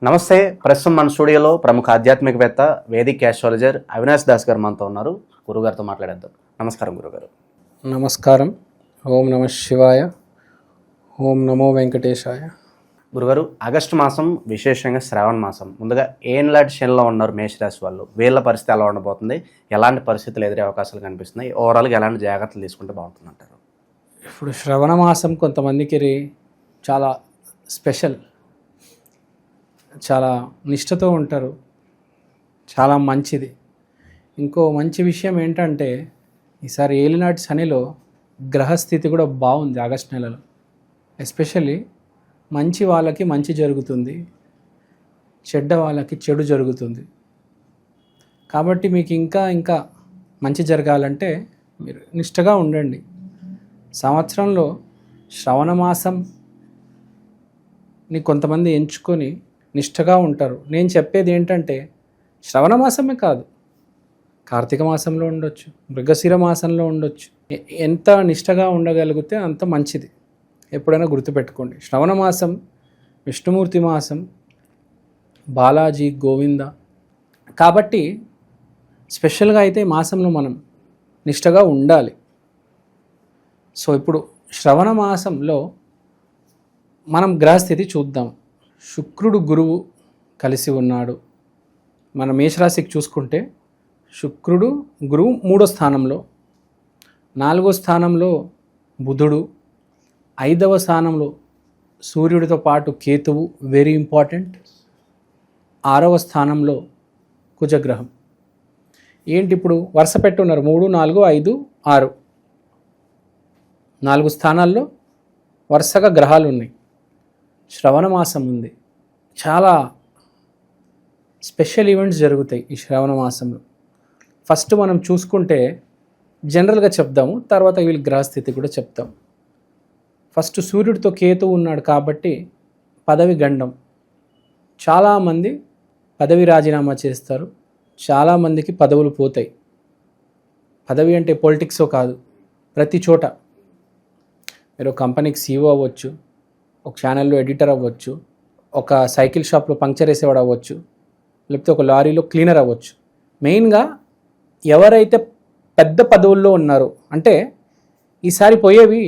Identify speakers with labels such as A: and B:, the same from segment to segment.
A: నమస్తే. ప్రస్తుతం మన స్టూడియోలో ప్రముఖ ఆధ్యాత్మికవేత్త వేదిక్ ఆస్ట్రాలజర్ అవినాష్ దాస్ గారు మనతో ఉన్నారు. గురుగారితో మాట్లాడేద్దాం. నమస్కారం గురుగారు.
B: నమస్కారం. ఓం నమ శివాయ. ఓం నమో వెంకటేశాయ.
A: గురుగారు, ఆగస్టు మాసం విశేషంగా శ్రావణ మాసం. ముందుగా ఏన్లాంటి శనిలో ఉన్నారు మేషరాశి వాళ్ళు, వీళ్ళ పరిస్థితి ఎలా ఉండబోతుంది, ఎలాంటి పరిస్థితులు ఎదురే అవకాశాలు కనిపిస్తున్నాయి, ఓవరాల్గా ఎలాంటి జాగ్రత్తలు తీసుకుంటే బాగుంటుంది అంటారు?
B: ఇప్పుడు శ్రవణ మాసం కొంతమందికి చాలా స్పెషల్, చాలా నిష్ఠతో ఉంటారు, చాలా మంచిది. ఇంకో మంచి విషయం ఏంటంటే ఈసారి ఏలినాటి శనిలో గ్రహస్థితి కూడా బాగుంది. ఆగస్టు నెలలో ఎస్పెషల్లీ మంచి వాళ్ళకి మంచి జరుగుతుంది, చెడ్డ వాళ్ళకి చెడు జరుగుతుంది. కాబట్టి మీకు ఇంకా మంచి జరగాలంటే మీరు నిష్ఠగా ఉండండి. సంవత్సరంలో శ్రవణ మాసంని కొంతమంది ఎంచుకొని నిష్ఠగా ఉంటారు. నేను చెప్పేది ఏంటంటే శ్రవణ మాసమే కాదు, కార్తీక మాసంలో ఉండొచ్చు, మృగశిర మాసంలో ఉండొచ్చు. ఎంత నిష్ఠగా ఉండగలిగితే అంత మంచిది. ఎప్పుడైనా గుర్తుపెట్టుకోండి, శ్రవణ మాసం విష్ణుమూర్తి మాసం, బాలాజీ గోవింద. కాబట్టి స్పెషల్గా అయితే మాసంలో మనం నిష్ఠగా ఉండాలి. సో ఇప్పుడు శ్రవణ మాసంలో మనం గ్రహస్థితి చూద్దాం. శుక్రుడు గురువు కలిసి ఉన్నాడు. మన మేషరాశికి చూసుకుంటే శుక్రుడు గురువు 3వ స్థానంలో, 4వ స్థానంలో బుధుడు, 5వ స్థానంలో సూర్యుడితో పాటు కేతువు, వెరీ ఇంపార్టెంట్. 6వ స్థానంలో కుజగ్రహం. ఏంటి ఇప్పుడు వరుస పెట్టున్నారు 3, 4, 5, 6, 4 స్థానాల్లో వరుసగా గ్రహాలు ఉన్నాయి. శ్రవణ మాసం ఉంది. చాలా స్పెషల్ ఈవెంట్స్ జరుగుతాయి ఈ శ్రవణ మాసంలో. ఫస్ట్ మనం చూసుకుంటే జనరల్గా చెప్దాము, తర్వాత వీళ్ళ గ్రహస్థితి కూడా చెప్తాం. ఫస్ట్ సూర్యుడితో కేతువు ఉన్నాడు కాబట్టి పదవి గండం. చాలామంది పదవి రాజీనామా చేస్తారు, చాలామందికి పదవులు పోతాయి. పదవి అంటే పొలిటిక్సో కాదు, ప్రతి చోట. మీరు కంపెనీకి సీఈఓ అవ్వచ్చు, ఒక ఛానల్లో ఎడిటర్ అవ్వచ్చు, ఒక సైకిల్ షాప్లో పంక్చర్ వేసేవాడు అవ్వచ్చు, లేకపోతే ఒక లారీలో క్లీనర్ అవ్వచ్చు. మెయిన్గా ఎవరైతే పెద్ద పదవుల్లో ఉన్నారో, అంటే ఈసారి పోయేవి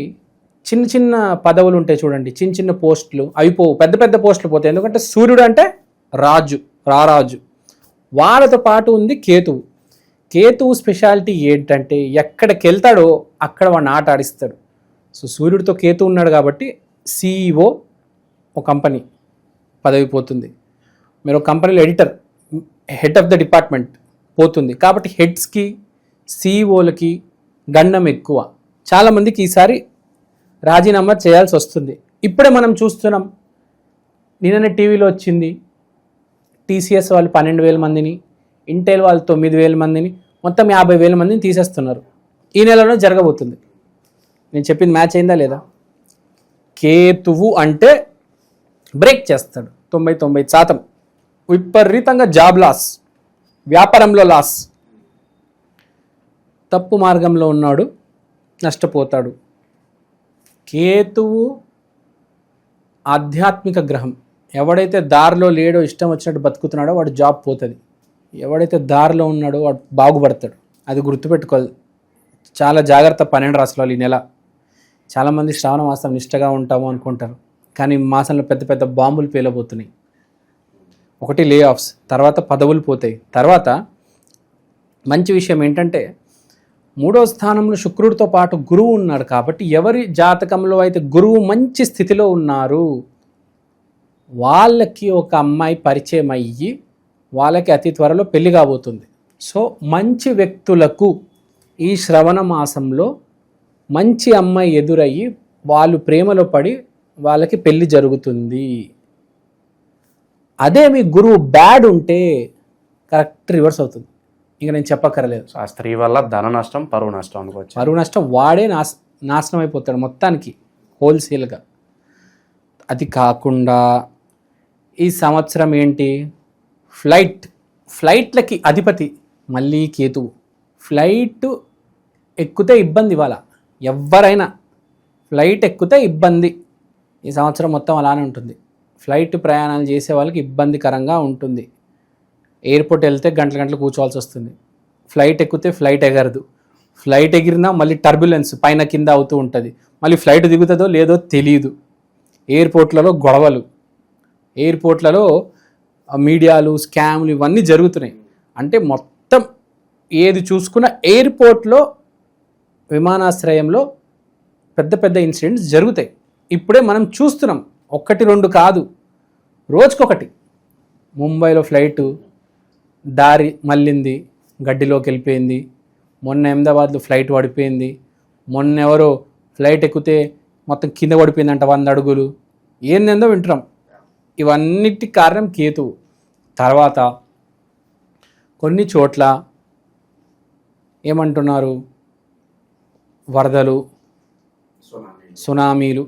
B: చిన్న చిన్న పదవులు ఉంటాయి చూడండి, చిన్న చిన్న పోస్టులు, అవి పోవు, పెద్ద పెద్ద పోస్టులు పోతాయి. ఎందుకంటే సూర్యుడు అంటే రాజు, రారాజు. వాళ్ళతో పాటు ఉంది కేతువు. కేతువు స్పెషాలిటీ ఏంటంటే ఎక్కడికి వెళ్తాడో అక్కడ వాడిని ఆట ఆడిస్తాడు. సో సూర్యుడితో కేతు ఉన్నాడు కాబట్టి సిఇఓ ఒక కంపెనీ పదవి పోతుంది. మీరు ఒక కంపెనీలో editor, head of the department పోతుంది. కాబట్టి హెడ్స్కి, సిఇఓలకి గండం ఎక్కువ. చాలామందికి ఈసారి రాజీనామా చేయాల్సి వస్తుంది. ఇప్పుడే మనం చూస్తున్నాం, నిన్ననే టీవీలో వచ్చింది, టీసీఎస్ వాళ్ళు 12,000 మందిని, ఇంటెల్ వాళ్ళు 9,000 మందిని, మొత్తం 50,000 మందిని తీసేస్తున్నారు. ఈ నెలలో జరగబోతుంది. నేను చెప్పింది మ్యాచ్ అయిందా లేదా? కేతువు అంటే బ్రేక్ చేస్తాడు 99%. విపరీతంగా జాబ్ లాస్, వ్యాపారంలో లాస్. తప్పు మార్గంలో ఉన్నాడు, నష్టపోతాడు. కేతువు ఆధ్యాత్మిక గ్రహం. ఎవడైతే దారిలో లేడో, ఇష్టం వచ్చినట్టు బతుకుతున్నాడో వాడు జాబ్ పోతుంది. ఎవడైతే దారిలో ఉన్నాడో వాడు బాగుపడతాడు. అది గుర్తుపెట్టుకోవాలి. చాలా జాగ్రత్త 12 రాశులు ఈ నెల. చాలామంది శ్రావణ మాసం నిష్టగా ఉంటాము అనుకుంటారు, కానీ మాసంలో పెద్ద పెద్ద బాంబులు పేలబోతున్నాయి. ఒకటి లే ఆఫ్స్, తర్వాత పదవులు పోతాయి. తర్వాత మంచి విషయం ఏంటంటే 3వ స్థానంలో శుక్రుడితో పాటు గురువు ఉన్నాడు. కాబట్టి ఎవరి జాతకంలో అయితే గురువు మంచి స్థితిలో ఉన్నారు వాళ్ళకి ఒక అమ్మాయి పరిచయం అయ్యి వాళ్ళకి అతి త్వరలో పెళ్లి కాబోతుంది. సో మంచి వ్యక్తులకు ఈ శ్రవణ మాసంలో మంచి అమ్మాయి ఎదురయ్యి వాళ్ళు ప్రేమలో పడి వాళ్ళకి పెళ్లి జరుగుతుంది. అదే మీ గురువు బ్యాడ్ ఉంటే కరెక్ట్ రివర్స్ అవుతుంది. ఇంకా నేను చెప్పక్కర్లేదు.
A: ఆ స్త్రీ వల్ల ధన నష్టం, పరువు నష్టం అనుకోవచ్చు.
B: పరువు నష్టం, వాడే నాశనం అయిపోతాడు మొత్తానికి, హోల్సేల్గా. అది కాకుండా ఈ సంవత్సరం ఏంటి, ఫ్లైట్లకి అధిపతి మళ్ళీ కేతువు. ఫ్లైట్ ఎక్కితే ఇబ్బంది. ఇవాళ ఎవరైనా ఫ్లైట్ ఎక్కితే ఇబ్బంది. ఈ సంవత్సరం మొత్తం అలానే ఉంటుంది. ఫ్లైట్ ప్రయాణాలు చేసే వాళ్ళకి ఇబ్బందికరంగా ఉంటుంది. ఎయిర్పోర్ట్ వెళ్తే గంటలు కూర్చోవాల్సి వస్తుంది. ఫ్లైట్ ఎక్కితే ఫ్లైట్ ఎగరదు. ఫ్లైట్ ఎగిరినా మళ్ళీ టర్బులెన్స్ పైన కింద అవుతూ ఉంటుంది. మళ్ళీ ఫ్లైట్ దిగుతుందో లేదో తెలియదు. ఎయిర్పోర్ట్లలో గొడవలు, ఎయిర్పోర్ట్లలో మీడియాలు, స్కామ్లు ఇవన్నీ జరుగుతున్నాయి. అంటే మొత్తం ఏది చూసుకున్న ఎయిర్పోర్ట్లో, విమానాశ్రయంలో పెద్ద పెద్ద ఇన్సిడెంట్స్ జరుగుతాయి. ఇప్పుడే మనం చూస్తున్నాం, 1-2 కాదు, రోజుకొకటి. ముంబైలో ఫ్లైటు దారి మళ్ళింది, గడ్డిలోకి వెళ్ళిపోయింది. మొన్న అహ్మదాబాద్లో ఫ్లైట్ పడిపోయింది. మొన్న ఎవరో ఫ్లైట్ ఎక్కితే మొత్తం కింద పడిపోయిందంట 100 అడుగులు. ఏందేందో వింటున్నాం. ఇవన్నిటి కారణం కేతువు. తర్వాత కొన్ని చోట్ల ఏమంటున్నారు, వరదలు, సునామీలు.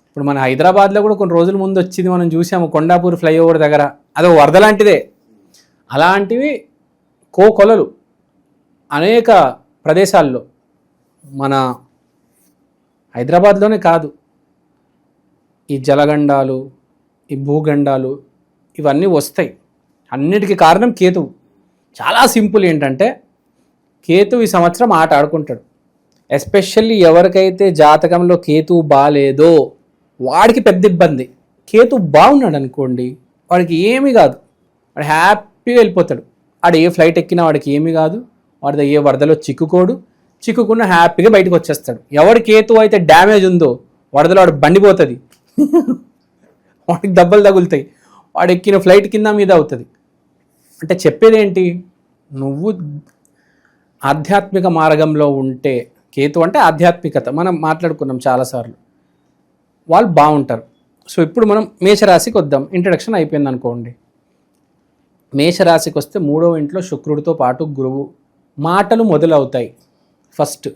B: ఇప్పుడు మన హైదరాబాద్లో కూడా కొన్ని రోజుల ముందు వచ్చింది, మనం చూసాము కొండాపూర్ ఫ్లైఓవర్ దగ్గర. అదో వరద లాంటిదే. అలాంటివి కోకొలలు అనేక ప్రదేశాల్లో, మన హైదరాబాద్లోనే కాదు, ఈ జలగండాలు, ఈ భూగండాలు ఇవన్నీ వస్తాయి. అన్నిటికీ కారణం కేతువు. చాలా సింపుల్. ఏంటంటే కేతువు ఈ సంవత్సరం ఆట ఆడుకుంటాడు. ఎస్పెషల్లీ ఎవరికైతే జాతకంలో కేతువు బాగాలేదో వాడికి పెద్ద ఇబ్బంది. కేతువు బాగున్నాడు అనుకోండి, వాడికి ఏమీ కాదు, వాడు హ్యాపీగా వెళ్ళిపోతాడు. వాడు ఏ ఫ్లైట్ ఎక్కినా వాడికి ఏమీ కాదు, వాడి ఏ వరదలో చిక్కుకున్న హ్యాపీగా బయటకు వచ్చేస్తాడు. ఎవడి కేతువు అయితే డ్యామేజ్ ఉందో వరదలో వాడు బండిపోతుంది, వాడికి దెబ్బలు తగులుతాయి, వాడు ఎక్కిన ఫ్లైట్ కింద మీద అవుతుంది. అంటే చెప్పేది ఏంటి, నువ్వు ఆధ్యాత్మిక మార్గంలో ఉంటే, కేతు అంటే ఆధ్యాత్మికత, మనం మాట్లాడుకున్నాం చాలాసార్లు, వాళ్ళు బాగుంటారు. సో ఇప్పుడు మనం మేషరాశికి వద్దాం. ఇంట్రడక్షన్ అయిపోయింది అనుకోండి. మేషరాశికి వస్తే 3వ ఇంట్లో శుక్రుడితో పాటు గురువు. మాటలు మొదలవుతాయి. ఫస్ట్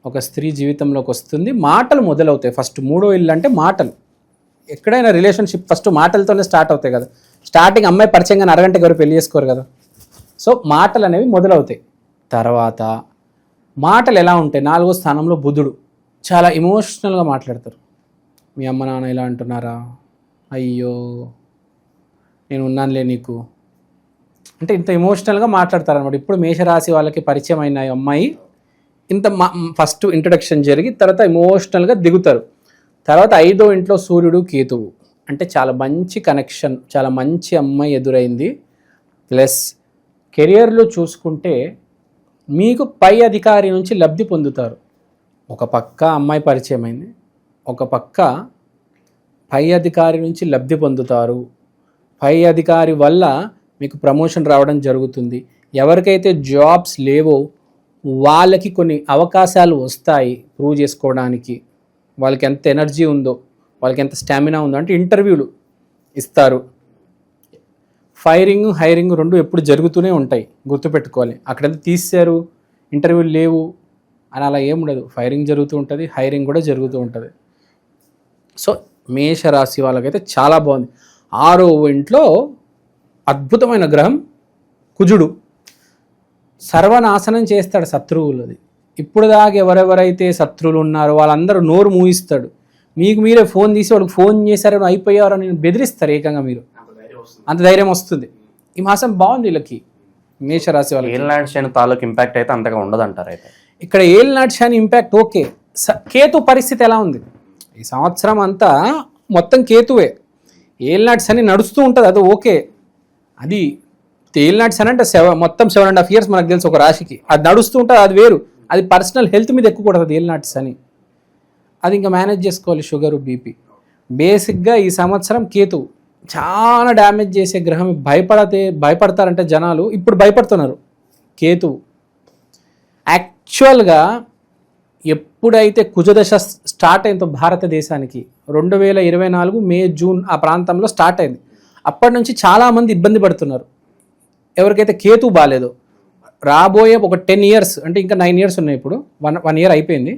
B: ఒక స్త్రీ జీవితంలోకి వస్తుంది, మాటలు మొదలవుతాయి. ఫస్ట్ 3వ ఇల్లు అంటే మాటలు. ఎక్కడైనా రిలేషన్షిప్ ఫస్ట్ మాటలతోనే స్టార్ట్ అవుతాయి కదా. స్టార్టింగ్ అమ్మాయి పరిచయంగా అరగంటకి ఎవరు పెళ్లి చేసుకోరు కదా. సో మాటలు అనేవి మొదలవుతాయి. తర్వాత మాటలు ఎలా ఉంటాయి, 4వ స్థానంలో బుధుడు. చాలా ఎమోషనల్గా మాట్లాడతారు. మీ అమ్మ నాన్న ఇలా అంటున్నారా, అయ్యో నేను ఉన్నానులే నీకు, అంటే ఇంత ఎమోషనల్గా మాట్లాడతారు అనమాట. ఇప్పుడు మేషరాశి వాళ్ళకి పరిచయం అయిన అమ్మాయి ఇంత ఫస్ట్ ఇంట్రడక్షన్ జరిగి తర్వాత ఎమోషనల్గా దిగుతారు. తర్వాత 5వ ఇంట్లో సూర్యుడు కేతువు, అంటే చాలా మంచి కనెక్షన్, చాలా మంచి అమ్మాయి ఎదురైంది. ప్లస్ కెరియర్లో చూసుకుంటే మీకు పై అధికారి నుంచి లబ్ధి పొందుతారు. ఒక పక్క అమ్మాయి పరిచయం అయింది, ఒక పక్క పై అధికారి నుంచి లబ్ధి పొందుతారు. పై అధికారి వల్ల మీకు ప్రమోషన్ రావడం జరుగుతుంది. ఎవరికైతే జాబ్స్ లేవో వాళ్ళకి కొన్ని అవకాశాలు వస్తాయి ప్రూవ్ చేసుకోవడానికి. వాళ్ళకి ఎంత ఎనర్జీ ఉందో, వాళ్ళకి ఎంత స్టామినా ఉందో, అంటే ఇంటర్వ్యూలు ఇస్తారు. ఫైరింగ్ హైరింగ్ 2 ఎప్పుడు జరుగుతూనే ఉంటాయి, గుర్తుపెట్టుకోవాలి. అక్కడైతే తీశారు, ఇంటర్వ్యూలు లేవు అని అలా ఏముండదు. ఫైరింగ్ జరుగుతూ ఉంటుంది, హైరింగ్ కూడా జరుగుతూ ఉంటుంది. సో మేషరాశి వాళ్ళకైతే చాలా బాగుంది. 6వ ఇంట్లో అద్భుతమైన గ్రహం కుజుడు. సర్వనాశనం చేస్తాడు శత్రువులది. ఇప్పుడు దాకా ఎవరెవరైతే శత్రువులు ఉన్నారో వాళ్ళందరూ నోరు మూయిస్తాడు. మీకు మీరే ఫోన్ తీసి వాళ్ళకి ఫోన్ చేశారని అయిపోయారని బెదిరిస్తారు ఏకంగా. మీరు అంత ధైర్యం వస్తుంది. ఈ మాసం బాగుంది వీళ్ళకి, మేషరాశి వాళ్ళకి.
A: ఏలినాటి శని తాలూకు ఇంపాక్ట్ అయితే అంతగా ఉండదు అంటారు. అయితే
B: ఇక్కడ ఏలినాటి శని ఇంపాక్ట్ ఓకే. కేతు పరిస్థితి ఎలా ఉంది ఈ సంవత్సరం అంతా? మొత్తం కేతువే. ఏలినాటి శని నడుస్తూ ఉంటుంది, అది ఓకే. అది ఏలినాటి శని అంటే మొత్తం 7.5 years మనకు తెలుసు ఒక రాశికి. అది నడుస్తూ ఉంటుంది, అది వేరు. అది పర్సనల్ హెల్త్ మీద ఎక్కువ కూడదు ఏలినాటి శని. అది ఇంకా మేనేజ్ చేసుకోవాలి, షుగరు బీపీ. బేసిక్గా ఈ సంవత్సరం కేతు చాలా డ్యామేజ్ చేసే గ్రహం. భయపడతారంటే జనాలు ఇప్పుడు భయపడుతున్నారు. కేతువు యాక్చువల్గా ఎప్పుడైతే కుజదశ స్టార్ట్ అయిందో భారతదేశానికి 2024 మే జూన్ ఆ ప్రాంతంలో స్టార్ట్ అయింది. అప్పటి నుంచి చాలామంది ఇబ్బంది పడుతున్నారు ఎవరికైతే కేతువు బాగాలేదో. రాబోయే ఒక 10 years, అంటే ఇంకా 9 years ఉన్నాయి, ఇప్పుడు 1 year అయిపోయింది.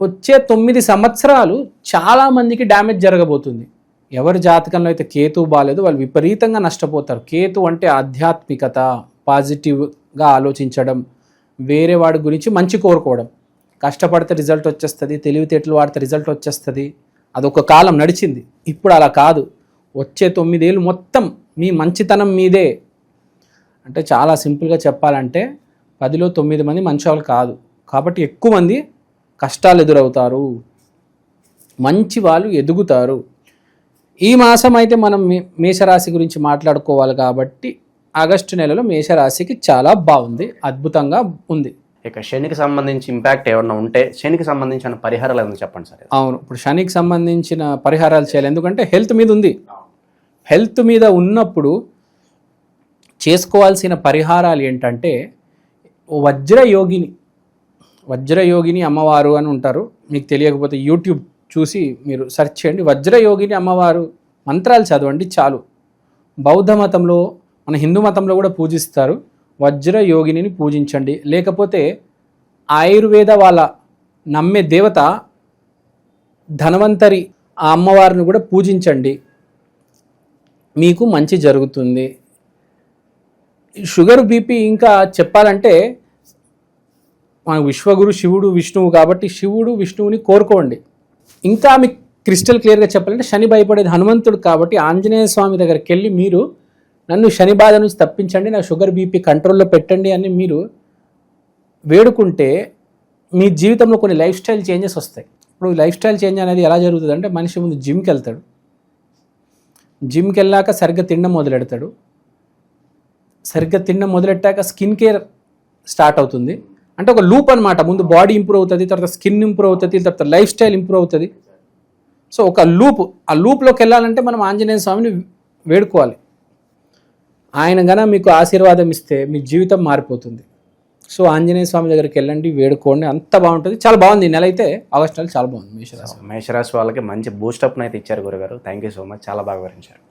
B: వచ్చే 9 సంవత్సరాలు చాలామందికి డ్యామేజ్ జరగబోతుంది. ఎవరి జాతకంలో అయితే కేతువు బాగాలేదో వాళ్ళు విపరీతంగా నష్టపోతారు. కేతు అంటే ఆధ్యాత్మికత, పాజిటివ్గా ఆలోచించడం, వేరే వాడి గురించి మంచి కోరుకోవడం. కష్టపడితే రిజల్ట్ వచ్చేస్తుంది, తెలివితేటలు వాడితే రిజల్ట్ వచ్చేస్తుంది అదొక కాలం నడిచింది. ఇప్పుడు అలా కాదు, వచ్చే 9 ఏళ్ళు మొత్తం మీ మంచితనం మీదే. అంటే చాలా సింపుల్గా చెప్పాలంటే 10లో 9 మంది మంచి వాళ్ళు కాదు, కాబట్టి ఎక్కువ మంది కష్టాలు ఎదురవుతారు, మంచి వాళ్ళు ఎదుగుతారు. ఈ మాసం అయితే మనం మేషరాశి గురించి మాట్లాడుకోవాలి కాబట్టి ఆగస్టు నెలలో మేషరాశికి చాలా బాగుంది, అద్భుతంగా ఉంది.
A: ఇక శనికి సంబంధించి ఇంపాక్ట్ ఏమన్నా ఉంటే శనికి సంబంధించిన పరిహారాలు ఏమైనా చెప్పండి సార్.
B: అవును, ఇప్పుడు శనికి సంబంధించిన పరిహారాలు చేయాలి, ఎందుకంటే హెల్త్ మీద ఉంది. హెల్త్ మీద ఉన్నప్పుడు చేసుకోవాల్సిన పరిహారాలు ఏంటంటే వజ్రయోగిని అమ్మవారు అని ఉంటారు. మీకు తెలియకపోతే యూట్యూబ్ చూసి మీరు సెర్చ్ చేయండి, వజ్రయోగిని అమ్మవారు మంత్రాలు చదవండి చాలు. బౌద్ధ మతంలో, మన హిందూ మతంలో కూడా పూజిస్తారు. వజ్రయోగిని పూజించండి. లేకపోతే ఆయుర్వేద వాళ్ళ నమ్మే దేవత ధన్వంతరి ఆ అమ్మవారిని కూడా పూజించండి, మీకు మంచి జరుగుతుంది. షుగర్ బీపీ ఇంకా చెప్పాలంటే మన విశ్వగురు శివుడు విష్ణువు కాబట్టి శివుడు విష్ణువుని కోరుకోండి. ఇంకా మీకు క్రిస్టల్ క్లియర్గా చెప్పాలంటే శని భయపడేది హనుమంతుడు కాబట్టి ఆంజనేయ స్వామి దగ్గరికి వెళ్ళి మీరు నన్ను శని బాధ నుంచి తప్పించండి, నా షుగర్ బీపీ కంట్రోల్లో పెట్టండి అని మీరు వేడుకుంటే మీ జీవితంలో కొన్ని లైఫ్ స్టైల్ చేంజెస్ వస్తాయి. ఇప్పుడు లైఫ్ స్టైల్ చేంజ్ అనేది ఎలా జరుగుతుంది అంటే మనిషి ముందు జిమ్కి వెళ్తాడు, జిమ్కి వెళ్ళాక సరిగ్గా తినడం మొదలెడతాడు, సరిగ్గా తినడం మొదలెట్టాక స్కిన్ కేర్ స్టార్ట్ అవుతుంది. అంటే ఒక లూప్ అనమాట, ముందు బాడీ ఇంప్రూవ్ అవుతుంది, తర్వాత స్కిన్ ఇంప్రూవ్ అవుతుంది, తర్వాత లైఫ్ స్టైల్ ఇంప్రూవ్ అవుతుంది. సో ఒక లూప్, ఆ లూప్లోకి వెళ్ళాలంటే మనం ఆంజనేయ స్వామిని వేడుకోవాలి. ఆయన గన మీకు ఆశీర్వాదం ఇస్తే మీ జీవితం మారిపోతుంది. సో ఆంజనేయ స్వామి దగ్గరికి వెళ్ళండి, వేడుకోండి, అంత బాగుంటుంది. చాలా బాగుంది ఈ నెల అయితే, ఆగస్టు నెల చాలా బాగుంది మేషరాశి.
A: మేషరాశి వాళ్ళకి మంచి బూస్టప్ని అయితే ఇచ్చారు గురుగారు. థ్యాంక్ యూ సో మచ్, చాలా బాగా వివరించారు.